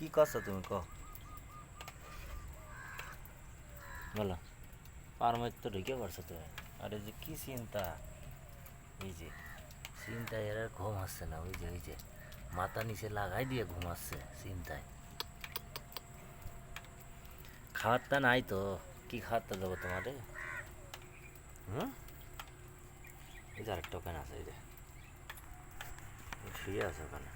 কি করছো তুমি ক বলো পার মধ্যে তো ঢুকে পড়ছো তুমি আরে যে কি চিন্তা এই যে চিন্তায় এর আর ঘুম আসছে না ওই যে মাথা নিচে লাগাই দিয়ে ঘুমাচ্ছে চিন্তায় খাবারটা নাই তো কি খাবারটা দেবো তোমারে হুম এই যে আরেকটা ওখানে আছে এই যে শুয়ে আছে ওখানে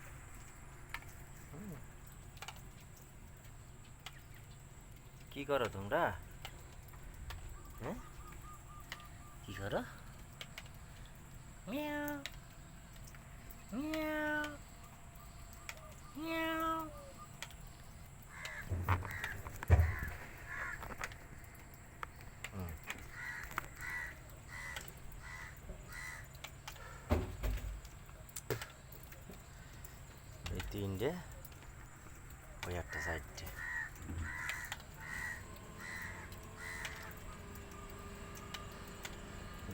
কি করো তোমরা হ্যাঁ কি করো মিয়াও মিয়াও মিয়াও এই তিনটে ওই একটা সাইডটে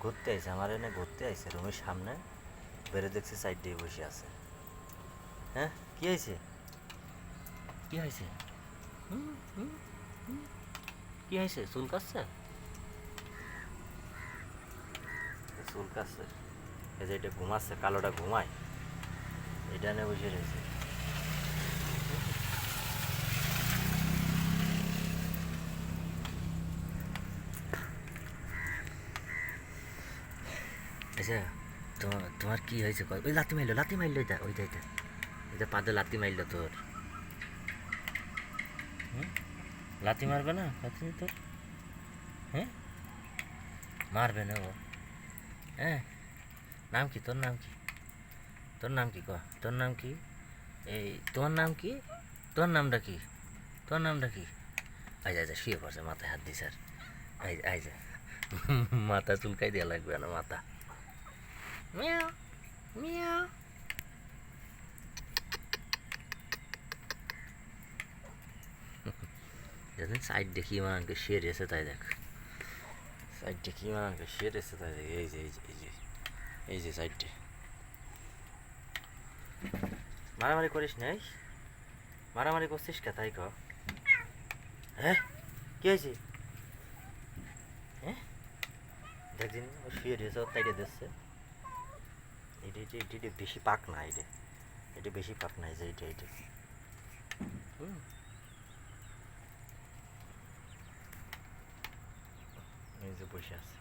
ঘুরতে আইসে আমার এনে ঘুরতে আইসে রুমের সামনে বেড়ে দেখছি সাইড দিয়ে বসে আছে হ্যাঁ কি হয়েছে কি হয়েছে কি হয়েছে চুল কাটছে চুল কাটছে এই যে এটা ঘুমাচ্ছে কালোটা ঘুমায় এটা নিয়ে বসে রয়েছে আচ্ছা তোমার কি হয়েছে ওই লাথি মারলো এটা ওইটা এটা এটা পাদে লাথি মারলো তোর লাথি মারবে না লাথি তোর হ্যাঁ মারবে না ও হ্যাঁ নাম কি তোর নাম কি তোর নাম কি ক তোর নাম কি এই তোর নাম কি তোর নামটা কি তোর নামটা কি আজ আজ শুয়ে পড়ছে মাথায় হাত দিস আর আই আইজা মাথা চুলকাই দেওয়া লাগবে না মাথা মিয়াও মিয়াও দেখেন সাইড দেখি আমাকে শের এসে তাই দেখ সাইড দেখি আমাকে শের এসে তাই দেখ এই যে এই যে এই যে এই যে সাইডে মারামারি করিস নাই মারামারি করছিস কে তাই ক হ্যাঁ কি হয়েছে হ্যাঁ দেখছিন ও শুয়ে রয়েছে ও তাইটে দিচ্ছে এটা বেশি পাক না এটা বেশি পাক না এই যে এইটা এই যে বসে আছে